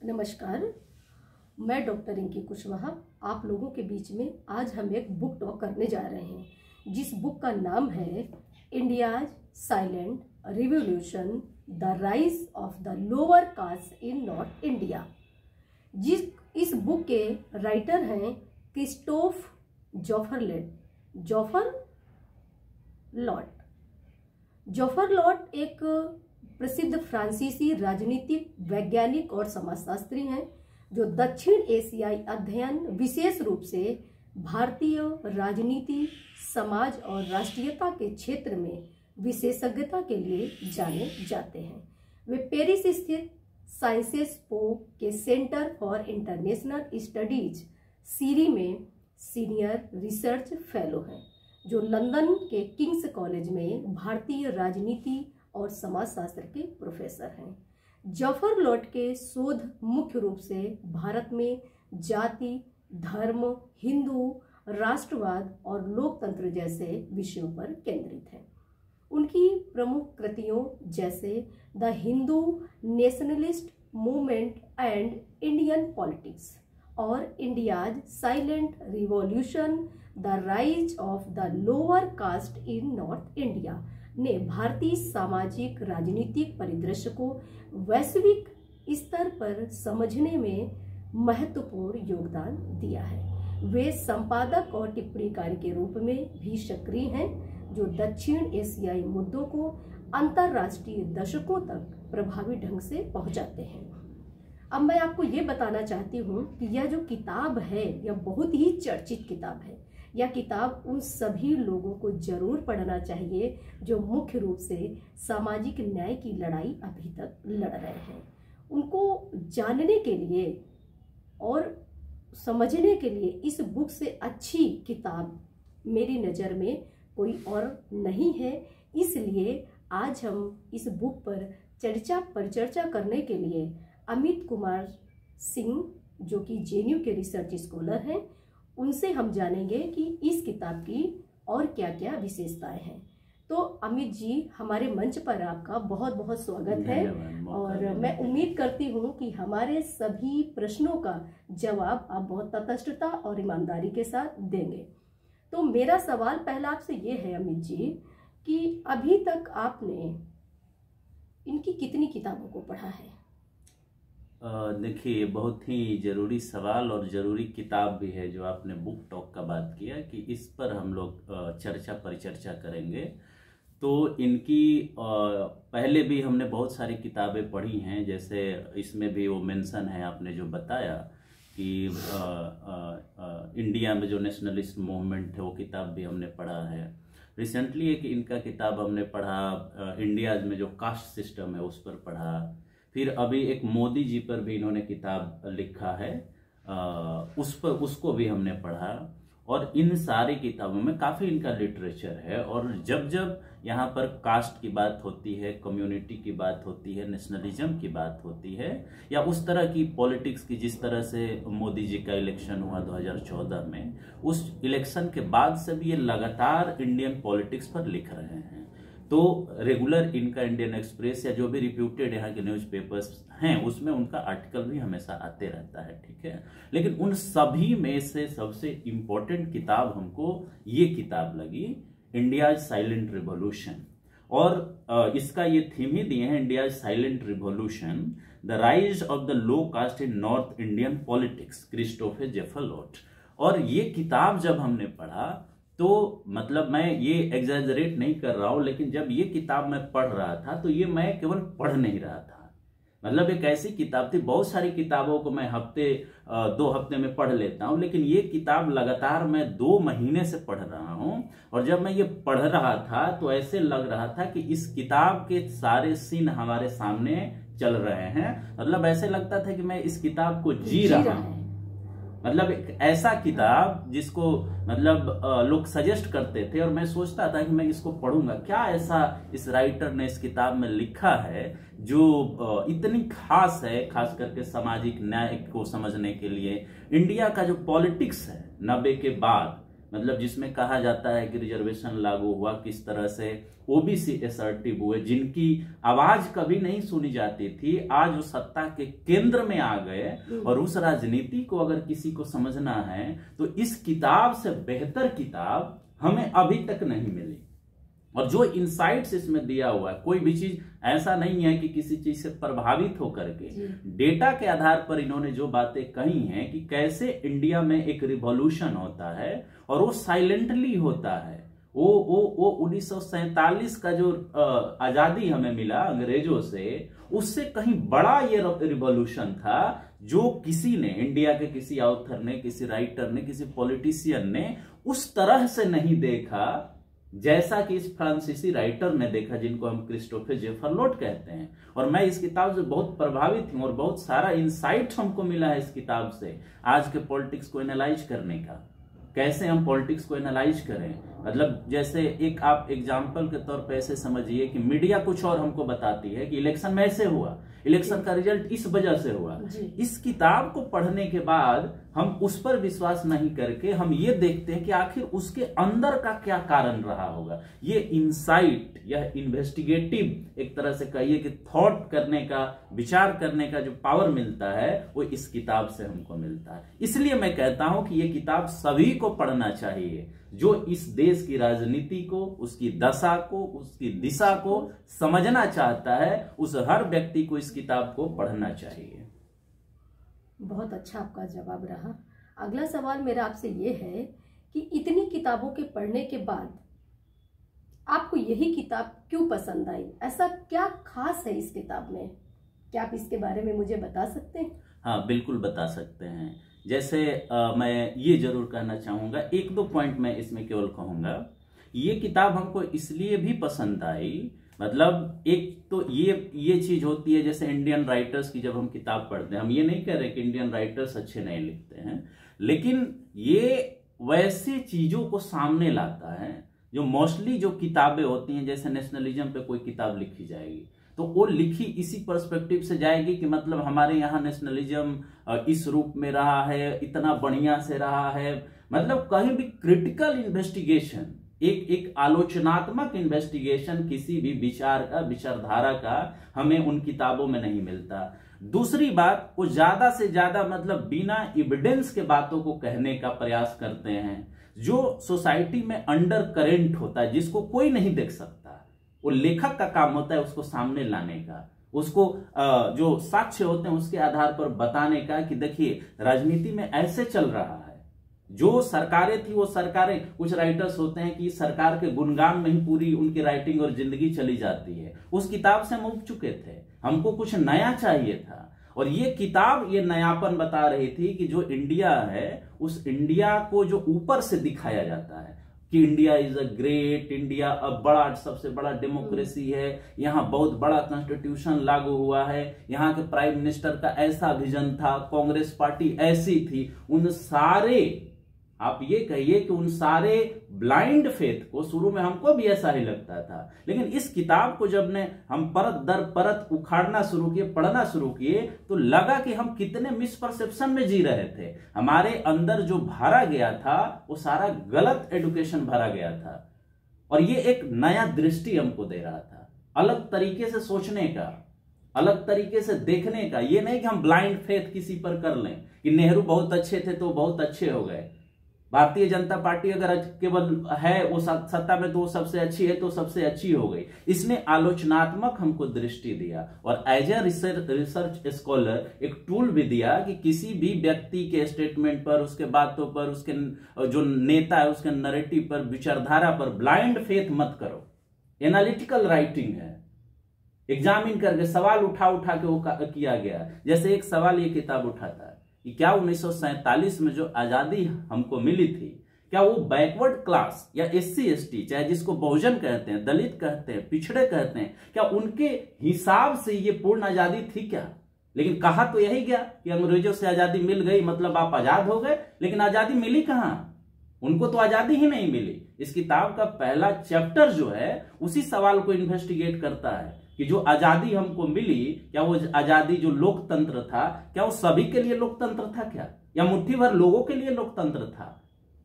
नमस्कार, मैं डॉक्टर रिंकी कुशवाहा आप लोगों के बीच में आज हम एक बुक टॉक करने जा रहे हैं जिस बुक का नाम है India's silent revolution, the rise of the lower caste in North India. इस बुक के राइटर हैं क्रिस्टोफ जोफरलॉट एक प्रसिद्ध फ्रांसीसी राजनीतिक वैज्ञानिक और समाजशास्त्री हैं जो दक्षिण एशियाई अध्ययन विशेष रूप से भारतीय राजनीति, समाज और राष्ट्रीयता के क्षेत्र में विशेषज्ञता के लिए जाने जाते हैं। वे पेरिस स्थित साइंसेस पो के सेंटर फॉर इंटरनेशनल स्टडीज सीरी में सीनियर रिसर्च फेलो हैं, जो लंदन के किंग्स कॉलेज में भारतीय राजनीति और समाजशास्त्र के प्रोफेसर हैं। जोफरलॉट के शोध मुख्य रूप से भारत में जाति, धर्म, हिंदू राष्ट्रवाद और लोकतंत्र जैसे विषयों पर केंद्रित है। उनकी प्रमुख कृतियों जैसे the Hindu nationalist movement and Indian politics और India's silent revolution, the rise of the lower caste in North India ने भारतीय सामाजिक राजनीतिक परिदृश्य को वैश्विक स्तर पर समझने में महत्वपूर्ण योगदान दिया है। वे संपादक और टिप्पणीकार के रूप में भी सक्रिय हैं, जो दक्षिण एशियाई मुद्दों को अंतर्राष्ट्रीय दर्शकों तक प्रभावी ढंग से पहुंचाते हैं। अब मैं आपको ये बताना चाहती हूँ कि यह जो किताब है यह बहुत ही चर्चित किताब है। यह किताब उन सभी लोगों को जरूर पढ़ना चाहिए जो मुख्य रूप से सामाजिक न्याय की लड़ाई अभी तक लड़ रहे हैं। उनको जानने के लिए और समझने के लिए इस बुक से अच्छी किताब मेरी नज़र में कोई और नहीं है। इसलिए आज हम इस बुक पर परिचर्चा करने के लिए अमित कुमार सिंह, जो कि जेएनयू के रिसर्च स्कॉलर हैं, उनसे हम जानेंगे कि इस किताब की और क्या क्या विशेषताएं हैं। तो अमित जी, हमारे मंच पर आपका बहुत बहुत स्वागत है और मैं उम्मीद करती हूँ कि हमारे सभी प्रश्नों का जवाब आप बहुत तटस्थता और ईमानदारी के साथ देंगे। तो मेरा सवाल पहला आपसे ये है अमित जी कि अभी तक आपने इनकी कितनी किताबों को पढ़ा है? देखिए, बहुत ही ज़रूरी सवाल और ज़रूरी किताब भी है जो आपने बुक टॉक का बात किया कि इस पर हम लोग परिचर्चा करेंगे। तो इनकी पहले भी हमने बहुत सारी किताबें पढ़ी हैं, जैसे इसमें भी वो मेंशन है आपने जो बताया कि इंडिया में जो नेशनलिस्ट मूवमेंट है वो किताब भी हमने पढ़ा है। रिसेंटली एक इनका किताब हमने पढ़ा, इंडिया में जो कास्ट सिस्टम है उस पर पढ़ा। फिर अभी एक मोदी जी पर भी इन्होंने किताब लिखा है, उसको भी हमने पढ़ा। और इन सारी किताबों में काफ़ी इनका लिटरेचर है। और जब जब यहाँ पर कास्ट की बात होती है, कम्युनिटी की बात होती है, नेशनलिज्म की बात होती है, या उस तरह की पॉलिटिक्स की, जिस तरह से मोदी जी का इलेक्शन हुआ 2014 में, उस इलेक्शन के बाद से भी ये लगातार इंडियन पॉलिटिक्स पर लिख रहे हैं। तो रेगुलर इनका इंडियन एक्सप्रेस या जो भी रिप्यूटेड यहाँ के न्यूज़पेपर्स हैं उसमें उनका आर्टिकल भी हमेशा आते रहता है, ठीक है। लेकिन उन सभी में से सबसे इम्पोर्टेंट किताब हमको ये किताब लगी, इंडियाज साइलेंट रिवॉल्यूशन। और इसका ये थीम ही दिए हैं, India's silent revolution, the rise of the low caste in North Indian politics, Christophe Jaffrelot. और ये किताब जब हमने पढ़ा तो मतलब मैं ये एग्जैजरेट नहीं कर रहा हूँ, लेकिन जब ये किताब मैं पढ़ रहा था तो ये मैं केवल पढ़ नहीं रहा था, मतलब एक ऐसी किताब थी। बहुत सारी किताबों को मैं 2 हफ्ते में पढ़ लेता हूँ, लेकिन ये किताब लगातार मैं 2 महीने से पढ़ रहा हूँ। और जब मैं ये पढ़ रहा था तो ऐसे लग रहा था कि इस किताब के सारे सीन हमारे सामने चल रहे हैं। मतलब ऐसे लगता था कि मैं इस किताब को जी रहा हूँ। मतलब एक ऐसा किताब जिसको मतलब लोग सजेस्ट करते थे और मैं सोचता था कि मैं इसको पढ़ूंगा, क्या ऐसा इस राइटर ने इस किताब में लिखा है जो इतनी खास है, खास करके सामाजिक न्याय को समझने के लिए। इंडिया का जो पॉलिटिक्स है 90 के बाद, मतलब जिसमें कहा जाता है कि रिजर्वेशन लागू हुआ, किस तरह से ओबीसी असर्टिव हुए, जिनकी आवाज कभी नहीं सुनी जाती थी, आज वो सत्ता के केंद्र में आ गए। और उस राजनीति को अगर किसी को समझना है तो इस किताब से बेहतर किताब हमें अभी तक नहीं मिली। और जो इनसाइट्स इसमें दिया हुआ है, कोई भी चीज ऐसा नहीं है कि किसी चीज से प्रभावित होकर के, डेटा के आधार पर इन्होंने जो बातें कही हैं कि कैसे इंडिया में एक रिवॉल्यूशन होता है और वो साइलेंटली होता है। वो 1947 का जो आजादी हमें मिला अंग्रेजों से, उससे कहीं बड़ा ये रिवॉल्यूशन था जो किसी ने, इंडिया के किसी ऑथर ने, किसी राइटर ने, किसी पॉलिटिशियन ने उस तरह से नहीं देखा जैसा कि इस फ्रांसीसी राइटर ने देखा, जिनको हम क्रिस्टोफर जेफरलोट कहते हैं। और मैं इस किताब से बहुत प्रभावित हूं और बहुत सारा इंसाइट हमको मिला है इस किताब से, आज के पॉलिटिक्स को एनालाइज करने का, कैसे हम पॉलिटिक्स को एनालाइज करें। मतलब जैसे एक आप एग्जाम्पल के तौर पे ऐसे समझिए कि मीडिया कुछ और हमको बताती है कि इलेक्शन में ऐसे हुआ, इलेक्शन का रिजल्ट इस वजह से हुआ। इस किताब को पढ़ने के बाद हम उस पर विश्वास नहीं करके हम ये देखते हैं कि आखिर उसके अंदर का क्या कारण रहा होगा। ये इंसाइट, यह इन्वेस्टिगेटिव एक तरह से कहिए कि थॉट करने का, विचार करने का जो पावर मिलता है वो इस किताब से हमको मिलता है। इसलिए मैं कहता हूं कि ये किताब सभी को पढ़ना चाहिए जो इस देश की राजनीति को, उसकी दशा को, उसकी दिशा को समझना चाहता है। उस हर व्यक्ति को इस किताब को पढ़ना चाहिए। बहुत अच्छा आपका जवाब रहा। अगला सवाल मेरा आपसे ये है कि इतनी किताबों के पढ़ने के बाद आपको यही किताब क्यों पसंद आई? ऐसा क्या खास है इस किताब में? क्या आप इसके बारे में मुझे बता सकते हैं? हाँ, बिल्कुल बता सकते हैं। जैसे मैं ये जरूर कहना चाहूंगा, एक दो पॉइंट मैं इसमें केवल कहूंगा। ये किताब हमको इसलिए भी पसंद आई, मतलब एक तो ये चीज होती है, जैसे इंडियन राइटर्स की जब हम किताब पढ़ते हैं, हम ये नहीं कह रहे कि इंडियन राइटर्स अच्छे नहीं लिखते हैं, लेकिन ये वैसे चीजों को सामने लाता है जो मोस्टली जो किताबें होती हैं, जैसे नेशनलिज्म पे कोई किताब लिखी जाएगी तो वो लिखी इसी पर्सपेक्टिव से जाएगी कि मतलब हमारे यहाँ नेशनलिज्म इस रूप में रहा है, इतना बढ़िया से रहा है। मतलब कहीं भी क्रिटिकल इन्वेस्टिगेशन, एक आलोचनात्मक इन्वेस्टिगेशन किसी भी विचार का, विचारधारा का हमें उन किताबों में नहीं मिलता। दूसरी बात, वो ज्यादा से ज्यादा मतलब बिना एविडेंस के बातों को कहने का प्रयास करते हैं, जो सोसाइटी में अंडर करेंट होता है, जिसको कोई नहीं देख सकता। वो लेखक का काम होता है उसको सामने लाने का, उसको जो साक्ष्य होते हैं उसके आधार पर बताने का कि देखिए राजनीति में ऐसे चल रहा है। जो सरकारें थी वो सरकारें, कुछ राइटर्स होते हैं कि सरकार के गुणगान में ही पूरी उनकी राइटिंग और जिंदगी चली जाती है। उस किताब से हम उब चुके थे, हमको कुछ नया चाहिए था। और ये किताब ये नयापन बता रही थी कि जो इंडिया है, उस इंडिया को जो ऊपर से दिखाया जाता है कि India is a great India, अब बड़ा, सबसे बड़ा डेमोक्रेसी है, यहाँ बहुत बड़ा कॉन्स्टिट्यूशन लागू हुआ है, यहाँ के प्राइम मिनिस्टर का ऐसा विजन था, कांग्रेस पार्टी ऐसी थी। उन सारे, आप ये कहिए कि उन सारे ब्लाइंड फेथ को, शुरू में हमको भी ऐसा ही लगता था, लेकिन इस किताब को जब ने हम परत दर परत उखाड़ना शुरू किए, पढ़ना शुरू किए, तो लगा कि हम कितने मिसपरसेप्शन में जी रहे थे। हमारे अंदर जो भरा गया था वो सारा गलत एडुकेशन भरा गया था। और ये एक नया दृष्टि हमको दे रहा था, अलग तरीके से सोचने का, अलग तरीके से देखने का। ये नहीं कि हम ब्लाइंड फेथ किसी पर कर लें कि नेहरू बहुत अच्छे थे तो बहुत अच्छे हो गए, भारतीय जनता पार्टी अगर केवल है वो सत्ता में तो वो सबसे अच्छी है तो सबसे अच्छी हो गई। इसने आलोचनात्मक हमको दृष्टि दिया और एज ए रिसर्च स्कॉलर एक टूल भी दिया कि किसी भी व्यक्ति के स्टेटमेंट पर, उसके बातों पर, उसके जो नेता है उसके नैरेटिव पर, विचारधारा पर ब्लाइंड फेथ मत करो। एनालिटिकल राइटिंग है, एग्जामिन करके सवाल उठा उठा के वो किया गया। जैसे एक सवाल ये किताब उठाता है कि क्या 1947 में जो आजादी हमको मिली थी, क्या वो बैकवर्ड क्लास या SC ST, चाहे जिसको बहुजन कहते हैं, दलित कहते हैं, पिछड़े कहते हैं, क्या उनके हिसाब से ये पूर्ण आजादी थी क्या? लेकिन कहा तो यही गया कि अंग्रेजों से आजादी मिल गई मतलब आप आजाद हो गए, लेकिन आजादी मिली कहां? उनको तो आजादी ही नहीं मिली। इस किताब का पहला चैप्टर जो है उसी सवाल को इन्वेस्टिगेट करता है कि जो आजादी हमको मिली, क्या वो आजादी जो लोकतंत्र था, क्या वो सभी के लिए लोकतंत्र था क्या, या मुट्ठी भर लोगों के लिए लोकतंत्र था?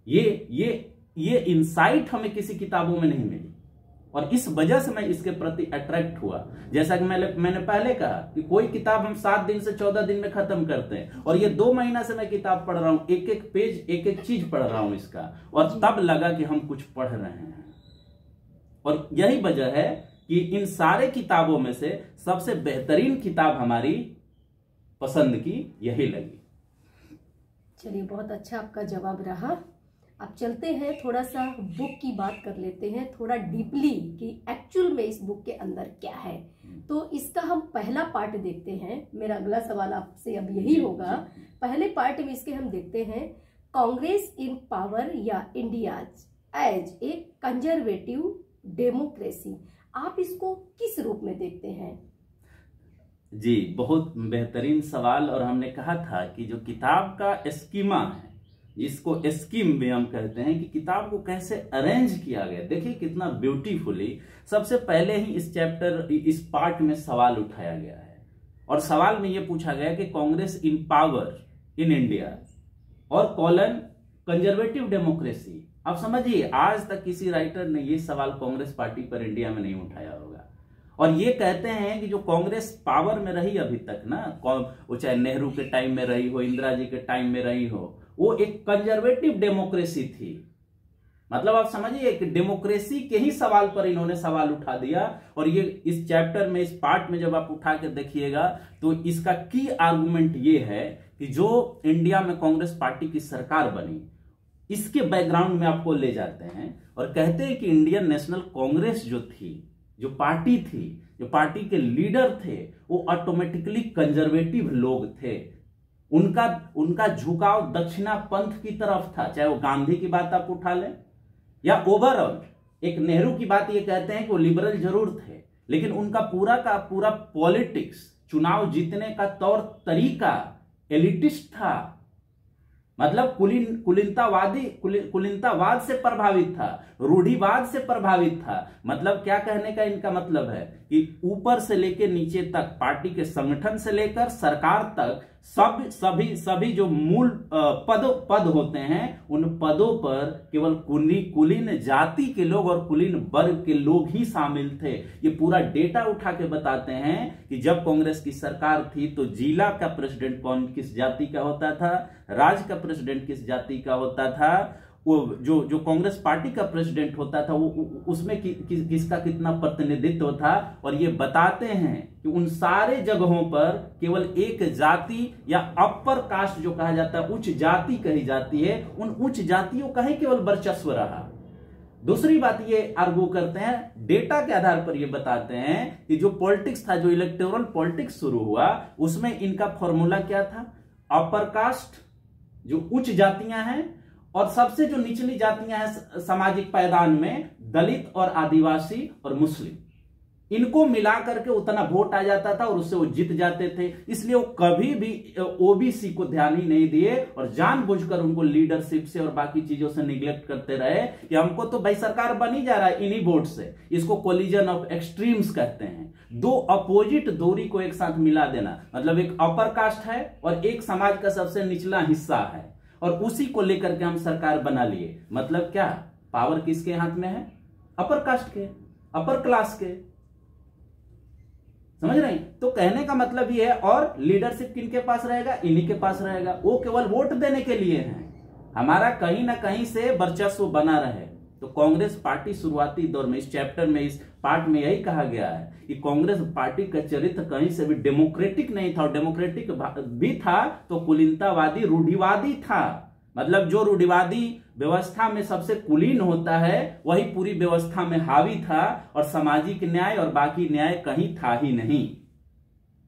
ये ये इंसाइट हमें किसी किताबों में नहीं मिली, और इस वजह से मैं इसके प्रति अट्रैक्ट हुआ। जैसा कि मैंने पहले कहा कि कोई किताब हम 7 दिन से 14 दिन में खत्म करते हैं, और ये 2 महीना से मैं किताब पढ़ रहा हूं, एक एक पेज एक एक चीज पढ़ रहा हूं इसका, और तब लगा कि हम कुछ पढ़ रहे हैं। और यही वजह है कि इन सारे किताबों में से सबसे बेहतरीन किताब हमारी पसंद की यही लगी। चलिए, बहुत अच्छा आपका जवाब रहा। अब चलते हैं, थोड़ा सा बुक की बात कर लेते हैं, थोड़ा डीपली कि एक्चुअल में इस बुक के अंदर क्या है। तो इसका हम पहला पार्ट देखते हैं। मेरा अगला सवाल आपसे अब यही होगा। पहले पार्ट में इसके हम देखते हैं कांग्रेस इन पावर या India as a conservative democracy. आप इसको किस रूप में देखते हैं? जी, बहुत बेहतरीन सवाल। और हमने कहा था कि जो किताब का स्कीमा है, इसको स्कीम में हम कहते हैं कि किताब को कैसे अरेंज किया गया। देखिए कितना ब्यूटीफुली सबसे पहले ही इस चैप्टर, इस पार्ट में सवाल उठाया गया है, और सवाल में यह पूछा गया कि Congress in power in India और कॉलन कंजर्वेटिव डेमोक्रेसी। आप समझिए, आज तक किसी राइटर ने यह सवाल कांग्रेस पार्टी पर इंडिया में नहीं उठाया होगा। और ये कहते हैं कि जो कांग्रेस पावर में रही अभी तक ना, वो चाहे नेहरू के टाइम में रही हो, इंदिरा जी के टाइम में रही हो, वो एक कंजर्वेटिव डेमोक्रेसी थी। मतलब आप समझिए कि डेमोक्रेसी के ही सवाल पर इन्होंने सवाल उठा दिया। और ये इस चैप्टर में, इस पार्ट में जब आप उठा के देखिएगा तो इसका की आर्गुमेंट ये है कि जो इंडिया में कांग्रेस पार्टी की सरकार बनी, इसके बैकग्राउंड में आपको ले जाते हैं और कहते हैं कि इंडियन नेशनल कांग्रेस जो थी, जो पार्टी थी, जो पार्टी के लीडर थे, वो ऑटोमेटिकली कंजर्वेटिव लोग थे। उनका झुकाव दक्षिणा पंथ की तरफ था। चाहे वो गांधी की बात आप उठा लें या ओवरऑल एक नेहरू की बात, ये कहते हैं कि वो लिबरल जरूर थे, लेकिन उनका पूरा का पूरा पॉलिटिक्स, चुनाव जीतने का तौर तरीका एलिटिस्ट था। मतलब कुलीनतावाद से प्रभावित था, रूढ़िवाद से प्रभावित था। मतलब क्या कहने का इनका मतलब है कि ऊपर से लेकर नीचे तक, पार्टी के संगठन से लेकर सरकार तक, सभी जो मूल पद होते हैं, उन पदों पर केवल कुलीन जाति के लोग और कुलीन वर्ग के लोग ही शामिल थे। ये पूरा डेटा उठा के बताते हैं कि जब कांग्रेस की सरकार थी तो जिला का प्रेसिडेंट किस जाति का होता था, राज्य का प्रेसिडेंट किस जाति का होता था, वो जो कांग्रेस पार्टी का प्रेसिडेंट होता था वो उसमें किसका कितना प्रतिनिधित्व था। और ये बताते हैं कि उन सारे जगहों पर केवल एक जाति या अपर कास्ट जो कहा जाता है, उच्च जाति कही जाती है, उन उच्च जातियों का ही केवल वर्चस्व रहा। दूसरी बात ये आर्गू करते हैं, डेटा के आधार पर ये बताते हैं कि जो पॉलिटिक्स था, जो इलेक्टोरल पॉलिटिक्स शुरू हुआ, उसमें इनका फॉर्मूला क्या था? अपर कास्ट जो उच्च जातियां हैं, और सबसे जो निचली जातियां हैं सामाजिक पायदान में, दलित और आदिवासी और मुस्लिम, इनको मिला करके उतना वोट आ जाता था और उससे वो जीत जाते थे। इसलिए वो कभी भी ओबीसी को ध्यान ही नहीं दिए और जानबूझकर उनको लीडरशिप से और बाकी चीजों से निग्लेक्ट करते रहे कि हमको तो भाई सरकार बन ही जा रहा है इन्हीं वोट से। इसको कोलिजन ऑफ एक्सट्रीम्स कहते हैं, दो अपोजिट दूरी को एक साथ मिला देना। मतलब एक अपर कास्ट है और एक समाज का सबसे निचला हिस्सा है, और उसी को लेकर के हम सरकार बना लिए। मतलब क्या, पावर किसके हाथ में है? अपर कास्ट के, अपर क्लास के। समझ रहे हैं? तो कहने का मतलब ये है, और लीडरशिप किनके पास रहेगा? इन्हीं के पास रहेगा। वो केवल वोट देने के लिए हैं, हमारा कहीं ना कहीं से वर्चस्व बना रहे। तो कांग्रेस पार्टी शुरुआती दौर में, इस चैप्टर में, इस पार्ट में यही कहा गया है कि कांग्रेस पार्टी का चरित्र कहीं से भी डेमोक्रेटिक नहीं था, और डेमोक्रेटिक भी था तो कुलीनतावादी, रूढ़िवादी था। मतलब जो रूढ़िवादी व्यवस्था में सबसे कुलीन होता है, वही पूरी व्यवस्था में हावी था, और सामाजिक न्याय और बाकी न्याय कहीं था ही नहीं।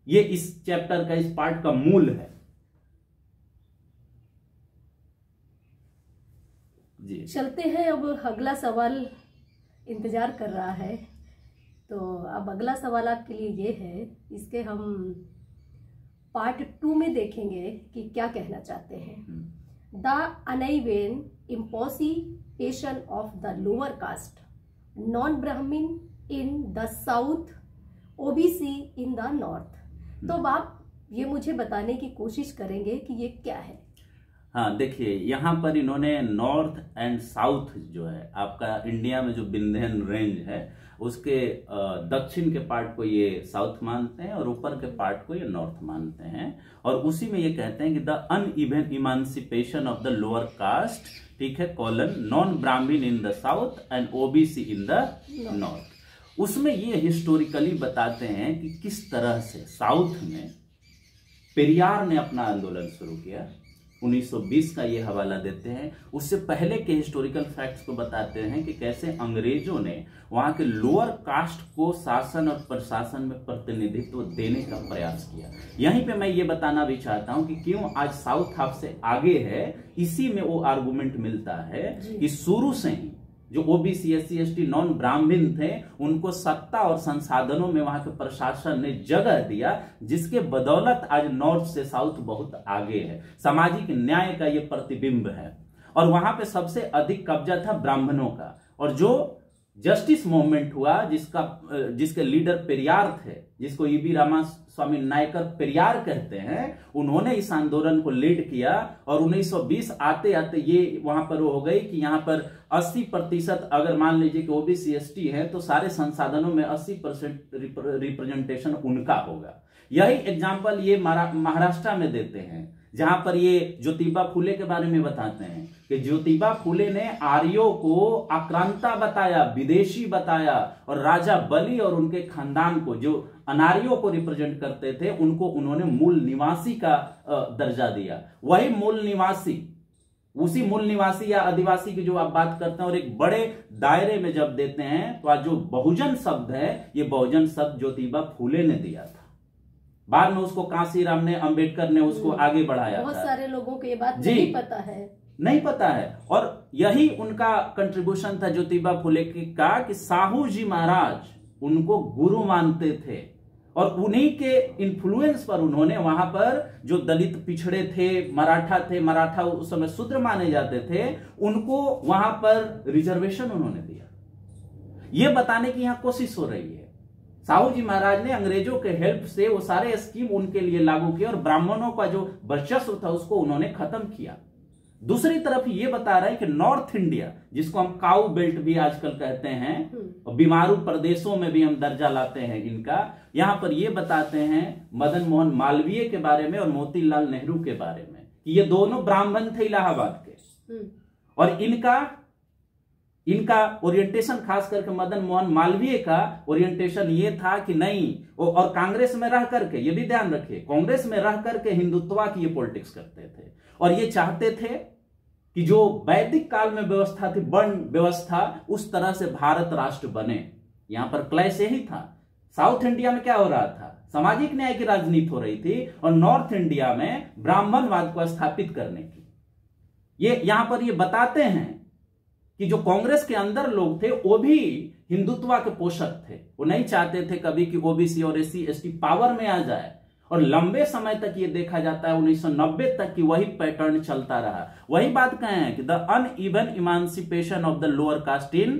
ये इस चैप्टर का, इस पार्ट का मूल है। जी, चलते हैं। अब अगला सवाल इंतजार कर रहा है। तो अब अगला सवाल आपके लिए ये है, इसके हम पार्ट 2 में देखेंगे कि क्या कहना चाहते हैं। The uneven imposition of the lower caste, non Brahmin in the south, OBC in the north. तो अब आप ये मुझे बताने की कोशिश करेंगे कि ये क्या है? हाँ, देखिए यहाँ पर इन्होंने नॉर्थ एंड साउथ जो है आपका इंडिया में जो विंध्यन रेंज है उसके दक्षिण के पार्ट को ये साउथ मानते हैं और ऊपर के पार्ट को ये नॉर्थ मानते हैं। और उसी में ये कहते हैं कि the uneven इमांसिपेशन of the lower cast, ठीक है, कॉलन नॉन ब्राह्मण इन the south and OBC in the north. उसमें ये हिस्टोरिकली बताते हैं कि किस तरह से साउथ में पेरियार ने अपना आंदोलन शुरू किया। 1920 का ये हवाला देते हैं। उससे पहले के हिस्टोरिकल फैक्ट्स को बताते हैं कि कैसे अंग्रेजों ने वहां के लोअर कास्ट को शासन और प्रशासन में प्रतिनिधित्व देने का प्रयास किया। यहीं पे मैं ये बताना भी चाहता हूं कि क्यों आज साउथ आपसे आगे है। इसी में वो आर्गुमेंट मिलता है कि शुरू से ही जो ओबीसी एससी एसटी नॉन ब्राह्मण थे उनको सत्ता और संसाधनों में वहां के प्रशासन ने जगह दिया, जिसके बदौलत आज नॉर्थ से साउथ बहुत आगे है। सामाजिक न्याय का ये प्रतिबिंब है। और वहां पे सबसे अधिक कब्जा था ब्राह्मणों का। और जो जस्टिस मूवमेंट हुआ जिसके लीडर पेरियार थे, जिसको ईबी रामास्वामी नायकर पेरियार कहते हैं, उन्होंने इस आंदोलन को लीड किया। और 1920 आते आते ये वहां पर हो गई कि यहां पर 80% अगर मान लीजिए कि ओबीसी एसटी है तो सारे संसाधनों में 80% रिप्रेजेंटेशन उनका होगा। यही एग्जाम्पल ये महाराष्ट्र में देते हैं, जहां पर ये ज्योतिबा फुले के बारे में बताते हैं कि ज्योतिबा फुले ने आर्यों को आक्रांता बताया, विदेशी बताया, और राजा बलि और उनके खानदान को जो अनार्यों को रिप्रेजेंट करते थे उनको उन्होंने मूल निवासी का दर्जा दिया। वही मूल निवासी, उसी मूल निवासी या आदिवासी की जो आप बात करते हैं और एक बड़े दायरे में जब देते हैं तो आज जो बहुजन शब्द है ये बहुजन शब्द ज्योतिबा फुले ने दिया था। बाद में उसको कांसीराम ने, अंबेडकर ने उसको आगे बढ़ाया। बहुत सारे लोगों को ये बात नहीं पता है। और यही उनका कंट्रीब्यूशन था ज्योतिबा फुले का कि साहू जी महाराज उनको गुरु मानते थे और उन्हीं के इन्फ्लुएंस पर उन्होंने वहां पर जो दलित पिछड़े थे, मराठा उस समय शूद्र माने जाते थे, उनको वहां पर रिजर्वेशन उन्होंने दिया। ये बताने की यहां कोशिश हो रही है। साहू जी महाराज ने अंग्रेजों के हेल्प से वो सारे स्कीम उनके लिए लागू किए और ब्राह्मणों का जो वर्चस्व था उसको उन्होंने खत्म किया। दूसरी तरफ ये बता रहा है कि नॉर्थ इंडिया, जिसको हम काऊ बेल्ट भी आजकल कहते हैं, और बीमारू प्रदेशों में भी हम दर्जा लाते हैं इनका, यहां पर ये बताते हैं मदन मोहन मालवीय के बारे में और मोतीलाल नेहरू के बारे में कि ये दोनों ब्राह्मण थे इलाहाबाद के। और इनका ओरिएंटेशन, खास करके मदन मोहन मालवीय का ओरिएंटेशन ये था कि नहीं, और कांग्रेस में रह करके, ये भी ध्यान रखिए, कांग्रेस में रह करके हिंदुत्वा की ये पॉलिटिक्स करते थे। और ये चाहते थे कि जो वैदिक काल में व्यवस्था थी, वर्ण व्यवस्था, उस तरह से भारत राष्ट्र बने। यहां पर क्लैश यही था। साउथ इंडिया में क्या हो रहा था, सामाजिक न्याय की राजनीति हो रही थी, और नॉर्थ इंडिया में ब्राह्मणवाद को स्थापित करने की। ये यहां पर ये बताते हैं कि जो कांग्रेस के अंदर लोग थे वो भी हिंदुत्व के पोषक थे। वो नहीं चाहते थे कभी कि ओबीसी और एससी एसटी पावर में आ जाए। और लंबे समय तक ये देखा जाता है 1990 तक कि वही पैटर्न चलता रहा। वही बात कहें हैं कि the uneven इमांसिपेशन of the lower caste in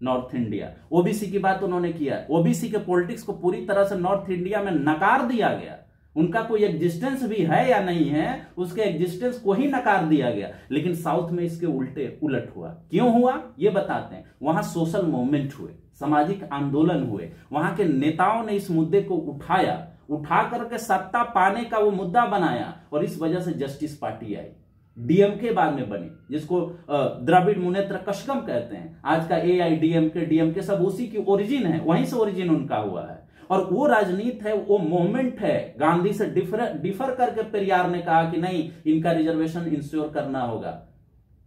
North India. OBC की बात उन्होंने किया। ओबीसी के पॉलिटिक्स को पूरी तरह से नॉर्थ इंडिया में नकार दिया गया। उनका कोई एग्जिस्टेंस भी है या नहीं है, उसके एग्जिस्टेंस को ही नकार दिया गया। लेकिन साउथ में इसके उलट हुआ। क्यों हुआ ये बताते हैं। वहां सोशल मूवमेंट हुए, सामाजिक आंदोलन हुए, वहां के नेताओं ने इस मुद्दे को उठा करके सत्ता पाने का वो मुद्दा बनाया, और इस वजह से जस्टिस पार्टी आई। डीएमके बाद में बनी, जिसको द्रविड़ मुनेत्र कशगम कहते हैं। आज का एआईडीएमके, डीएमके सब उसी की ओरिजिन है, वहीं से ओरिजिन उनका हुआ है। और वो राजनीति है, वो मूवमेंट है। गांधी से डिफर करके पेरियार ने कहा कि नहीं, इनका रिजर्वेशन इंश्योर करना होगा।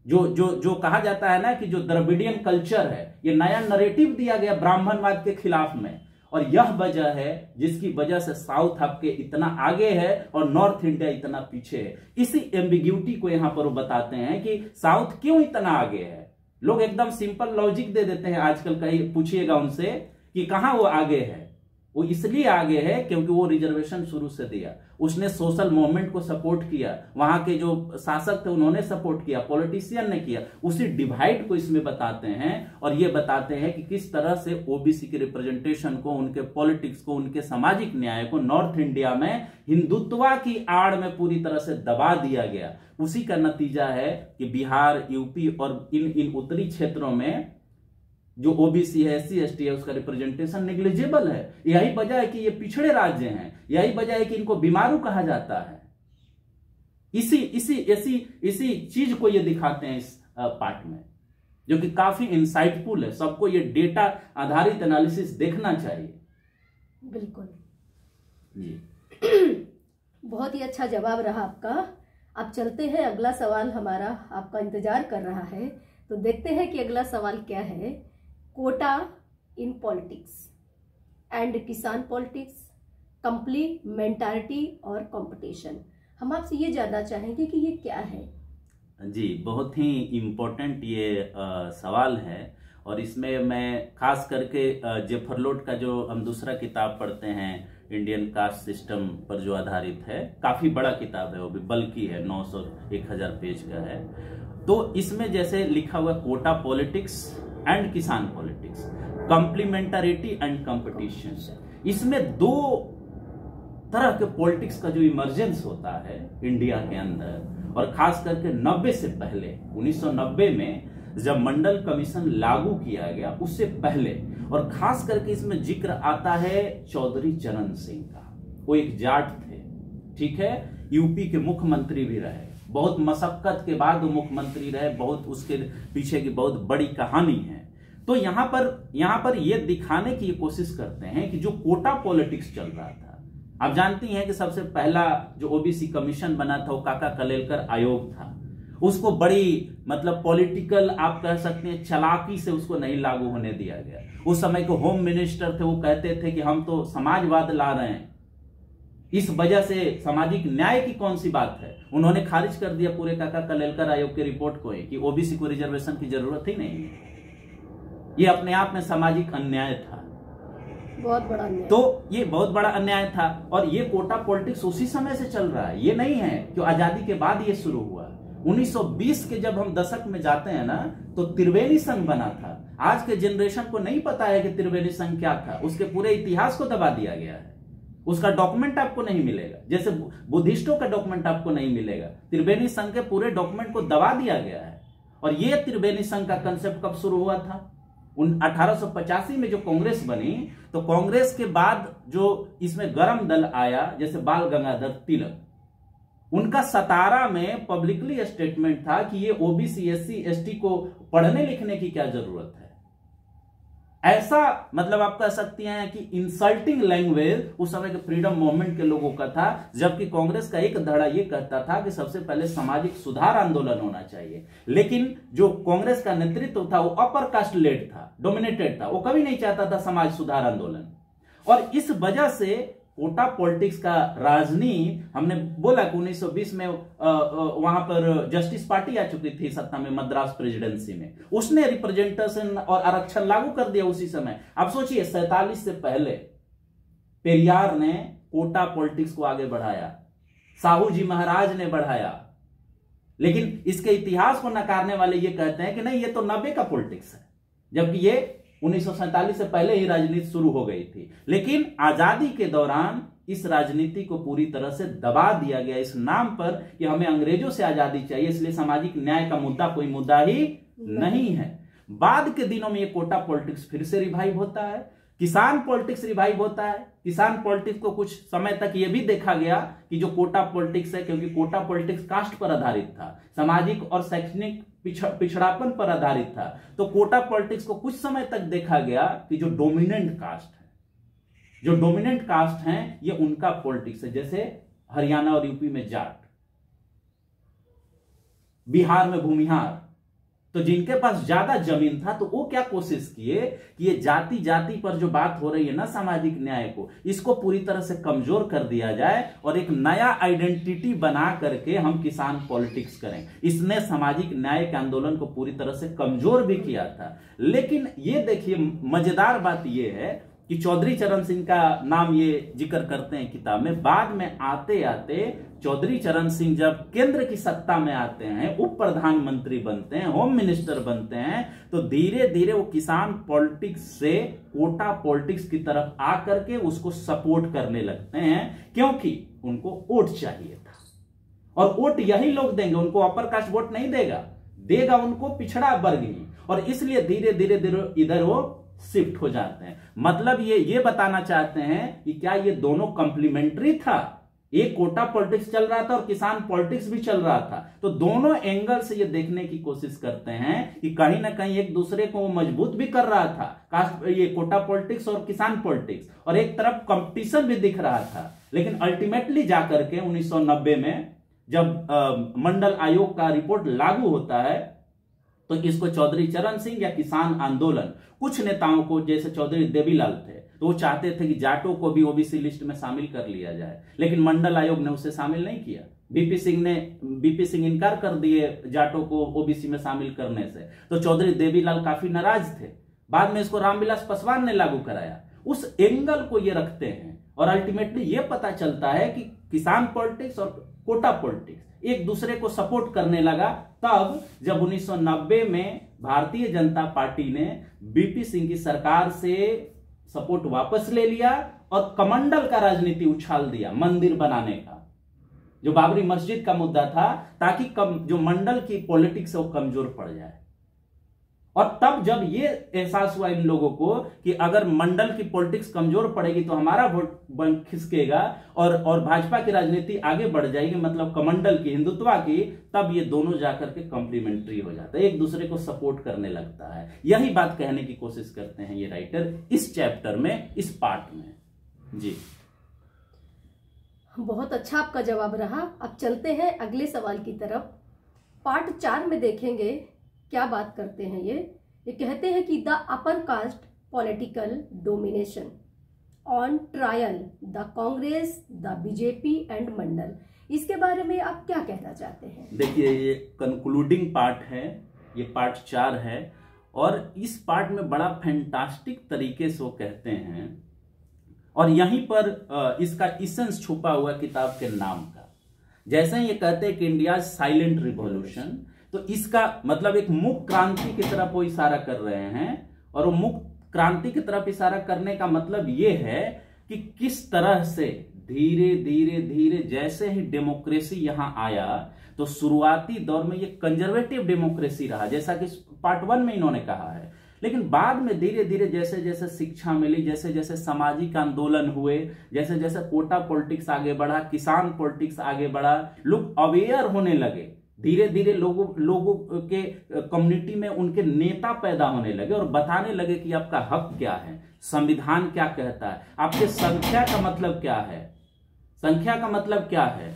जो कहा जाता है ना कि जो द्रविडियन कल्चर है, ये नया नरेटिव दिया गया ब्राह्मणवाद के खिलाफ में। और यह वजह है जिसकी वजह से साउथ आपके इतना आगे है और नॉर्थ इंडिया इतना पीछे है। इसी एम्बिग्यूटी को यहां पर वो बताते हैं कि साउथ क्यों इतना आगे है। लोग एकदम सिंपल लॉजिक दे देते हैं आजकल, कहीं पूछिएगा उनसे कि कहां वो आगे है, वो इसलिए आगे है क्योंकि वो रिजर्वेशन शुरू से दिया, उसने सोशल मूवमेंट को सपोर्ट किया, वहां के जो शासक थे उन्होंने सपोर्ट किया, पॉलिटिशियन ने किया। उसी डिवाइड को इसमें बताते हैं और ये बताते हैं कि किस तरह से ओबीसी के रिप्रेजेंटेशन को, उनके पॉलिटिक्स को, उनके सामाजिक न्याय को नॉर्थ इंडिया में हिंदुत्वा की आड़ में पूरी तरह से दबा दिया गया। उसी का नतीजा है कि बिहार, यूपी और इन उत्तरी क्षेत्रों में जो ओबीसी है, एससी एसटी है, उसका रिप्रेजेंटेशन नेग्लिजिबल है। यही वजह है कि ये पिछड़े राज्य हैं, यही वजह है कि इनको बीमारू कहा जाता है। इसी चीज को ये दिखाते हैं इस पार्ट में, जो कि काफी इंसाइटफुल है। सबको ये डेटा आधारित एनालिसिस देखना चाहिए। बिल्कुल जी। बहुत ही अच्छा जवाब रहा आपका। अब चलते हैं, अगला सवाल हमारा आपका इंतजार कर रहा है, तो देखते हैं कि अगला सवाल क्या है। कोटा इन पॉलिटिक्स एंड किसान पॉलिटिक्स, कंप्लीमेंटारिटी और कंपटीशन। हम आपसे ये जानना चाहेंगे कि ये क्या है। जी, बहुत ही इम्पोर्टेंट ये सवाल है और इसमें मैं खास करके जेफरलोट का जो हम दूसरा किताब पढ़ते हैं, इंडियन कास्ट सिस्टम पर जो आधारित है, काफी बड़ा किताब है, वो भी बल्कि है, 900-1000 पेज का है। तो इसमें जैसे लिखा हुआ कोटा पॉलिटिक्स एंड किसान पॉलिटिक्स, कॉम्प्लीमेंटरिटी एंड कंपटीशन, इसमें दो तरह के पॉलिटिक्स का जो इमर्जेंस होता है इंडिया के अंदर, और खास करके 90 से पहले, 1990 में जब मंडल कमीशन लागू किया गया उससे पहले, और खास करके इसमें जिक्र आता है चौधरी चरण सिंह का। वो एक जाट थे, ठीक है, यूपी के मुख्यमंत्री भी रहे, बहुत मशक्कत के बाद वो मुख्यमंत्री रहे, बहुत उसके पीछे की बहुत बड़ी कहानी है। तो यहां पर ये दिखाने की कोशिश करते हैं कि जो कोटा पॉलिटिक्स चल रहा था, आप जानती हैं कि सबसे पहला जो ओबीसी कमीशन बना था वो काका कलेलकर आयोग था। उसको बड़ी मतलब पॉलिटिकल आप कह सकते हैं चालाकी से उसको नहीं लागू होने दिया गया। उस समय के होम मिनिस्टर थे, वो कहते थे कि हम तो समाजवाद ला रहे हैं, इस वजह से सामाजिक न्याय की कौन सी बात है। उन्होंने खारिज कर दिया पूरे काका कलेलकर आयोग की रिपोर्ट को कि ओबीसी को रिजर्वेशन की जरूरत ही नहीं है, ये अपने आप में सामाजिक अन्याय था, बहुत बड़ा अन्याय। तो ये बहुत बड़ा अन्याय था। और ये कोटा पॉलिटिक्स उसी समय से चल रहा है, ये नहीं है कि आजादी के बाद ये शुरू हुआ। 1920 के जब हम दशक में जाते हैं ना, तो त्रिवेणी संघ बना था। आज के जनरेशन को नहीं पता है कि त्रिवेणी संघ क्या था, उसके पूरे इतिहास को दबा दिया गया है, उसका डॉक्यूमेंट आपको नहीं मिलेगा, जैसे बुद्धिस्टों का डॉक्यूमेंट आपको नहीं मिलेगा। त्रिवेणी संघ के पूरे डॉक्यूमेंट को दबा दिया गया है। और ये त्रिवेणी संघ का कंसेप्ट कब शुरू हुआ था? 1885 में जो कांग्रेस बनी, तो कांग्रेस के बाद जो इसमें गरम दल आया, जैसे बाल गंगाधर तिलक, उनका 17 में पब्लिकली स्टेटमेंट था कि ये ओबीसी एससी एसटी को पढ़ने लिखने की क्या जरूरत है। ऐसा मतलब आप कह सकती हैं कि इंसल्टिंग लैंग्वेज उस समय के फ्रीडम मूवमेंट के लोगों का था, जबकि कांग्रेस का एक धड़ा यह कहता था कि सबसे पहले सामाजिक सुधार आंदोलन होना चाहिए। लेकिन जो कांग्रेस का नेतृत्व था वो अपर कास्ट लेड था, डोमिनेटेड था, वो कभी नहीं चाहता था समाज सुधार आंदोलन। और इस वजह से कोटा पॉलिटिक्स का राजनीति, हमने बोला कि 1920 में वहां पर जस्टिस पार्टी आ चुकी थी सत्ता में, मद्रास प्रेसिडेंसी में, उसने रिप्रेजेंटेशन और आरक्षण लागू कर दिया उसी समय। अब सोचिए 47 से पहले पेरियार ने कोटा पॉलिटिक्स को आगे बढ़ाया, साहू जी महाराज ने बढ़ाया, लेकिन इसके इतिहास को नकारने वाले ये कहते हैं कि नहीं, ये तो 90 का पॉलिटिक्स है, जबकि ये 1947 से पहले ही राजनीति शुरू हो गई थी। लेकिन आजादी के दौरान इस राजनीति को पूरी तरह से दबा दिया गया इस नाम पर कि हमें अंग्रेजों से आजादी चाहिए, इसलिए सामाजिक न्याय का मुद्दा कोई मुद्दा ही नहीं है। बाद के दिनों में ये कोटा पॉलिटिक्स फिर से रिवाइव होता है, किसान पॉलिटिक्स रिवाइव होता है। किसान पॉलिटिक्स को कुछ समय तक यह भी देखा गया कि जो कोटा पॉलिटिक्स है, क्योंकि कोटा पॉलिटिक्स कास्ट पर आधारित था, सामाजिक और शैक्षणिक पिछड़ापन पर आधारित था, तो कोटा पॉलिटिक्स को कुछ समय तक देखा गया कि जो डोमिनेंट कास्ट है, जो डोमिनेंट कास्ट हैं, ये उनका पॉलिटिक्स है। जैसे हरियाणा और यूपी में जाट, बिहार में भूमिहार, तो जिनके पास ज्यादा जमीन था तो वो क्या कोशिश किए कि ये जाति जाति पर जो बात हो रही है ना, सामाजिक न्याय को, इसको पूरी तरह से कमजोर कर दिया जाए और एक नया आइडेंटिटी बना करके हम किसान पॉलिटिक्स करें। इसने सामाजिक न्याय के आंदोलन को पूरी तरह से कमजोर भी किया था। लेकिन ये देखिए, मजेदार बात ये है कि चौधरी चरण सिंह का नाम ये जिक्र करते हैं किताब में। बाद में आते आते चौधरी चरण सिंह जब केंद्र की सत्ता में आते हैं, उप प्रधानमंत्री बनते हैं, होम मिनिस्टर बनते हैं, तो धीरे धीरे वो किसान पॉलिटिक्स से कोटा पॉलिटिक्स की तरफ आकर के उसको सपोर्ट करने लगते हैं, क्योंकि उनको वोट चाहिए था। और वोट यही लोग देंगे, उनको अपर कास्ट वोट नहीं देगा उनको पिछड़ा वर्ग ही। और इसलिए धीरे धीरे इधर वो शिफ्ट हो जाते हैं। मतलब ये बताना चाहते हैं कि क्या ये दोनों कंप्लीमेंट्री था, एक कोटा पॉलिटिक्स चल रहा था और किसान पॉलिटिक्स भी चल रहा था। तो दोनों एंगल से ये देखने की कोशिश करते हैं कि कहीं ना कहीं एक दूसरे को मजबूत भी कर रहा था, कास्ट ये कोटा पॉलिटिक्स और किसान पॉलिटिक्स, और एक तरफ कंपटीशन भी दिख रहा था। लेकिन अल्टीमेटली जाकर के 1990 में जब मंडल आयोग का रिपोर्ट लागू होता है, तो इसको चौधरी चरण सिंह या किसान आंदोलन, कुछ नेताओं को जैसे चौधरी देवीलाल थे, तो वो चाहते थे कि जाटों को भी ओबीसी लिस्ट में शामिल कर लिया जाए, लेकिन मंडल आयोग ने उसे शामिल नहीं किया। बीपी सिंह इनकार कर दिए जाटों को ओबीसी में शामिल करने से, तो चौधरी देवीलाल काफी नाराज थे। बाद में इसको रामविलास पासवान ने लागू कराया। उस एंगल को ये रखते हैं और अल्टीमेटली ये पता चलता है कि किसान पॉलिटिक्स और कोटा पॉलिटिक्स एक दूसरे को सपोर्ट करने लगा, तब जब 1990 में भारतीय जनता पार्टी ने बीपी सिंह की सरकार से सपोर्ट वापस ले लिया और कमंडल का राजनीति उछाल दिया, मंदिर बनाने का, जो बाबरी मस्जिद का मुद्दा था, ताकि जो मंडल की पॉलिटिक्स है वो कमजोर पड़ जाए। और तब जब ये एहसास हुआ इन लोगों को कि अगर मंडल की पॉलिटिक्स कमजोर पड़ेगी तो हमारा वोट खिसकेगा और भाजपा की राजनीति आगे बढ़ जाएगी, मतलब कमंडल की, हिंदुत्वा की, तब ये दोनों जाकर के कॉम्प्लीमेंट्री हो जाता है, एक दूसरे को सपोर्ट करने लगता है। यही बात कहने की कोशिश करते हैं ये राइटर इस चैप्टर में, इस पार्ट में। जी, बहुत अच्छा आपका जवाब रहा। अब चलते हैं अगले सवाल की तरफ। पार्ट 4 में देखेंगे क्या बात करते हैं। ये कहते हैं कि the upper caste political domination on trial the Congress the BJP and Mandal. इसके बारे में आप क्या कहना चाहते हैं? देखिए, ये कंक्लूडिंग पार्ट है, ये पार्ट 4 है, और इस पार्ट में बड़ा फैंटास्टिक तरीके से वो कहते हैं, और यहीं पर इसका इसेंस छुपा हुआ किताब के नाम का। जैसे ये कहते हैं कि इंडिया साइलेंट रिवॉल्यूशन, तो इसका मतलब एक मुक्त क्रांति की तरफ वो इशारा कर रहे हैं, और वो मुक्त क्रांति की तरफ इशारा करने का मतलब ये है कि किस तरह से धीरे धीरे धीरे जैसे ही डेमोक्रेसी यहां आया, तो शुरुआती दौर में ये कंजर्वेटिव डेमोक्रेसी रहा, जैसा कि पार्ट 1 में इन्होंने कहा है। लेकिन बाद में धीरे धीरे जैसे जैसे शिक्षा मिली, जैसे जैसे सामाजिक आंदोलन हुए, जैसे जैसे कोटा पॉलिटिक्स आगे बढ़ा, किसान पॉलिटिक्स आगे बढ़ा, लोग अवेयर होने लगे, धीरे धीरे लोगों के कम्युनिटी में उनके नेता पैदा होने लगे और बताने लगे कि आपका हक क्या है, संविधान क्या कहता है, आपके संख्या का मतलब क्या है, संख्या का मतलब क्या है,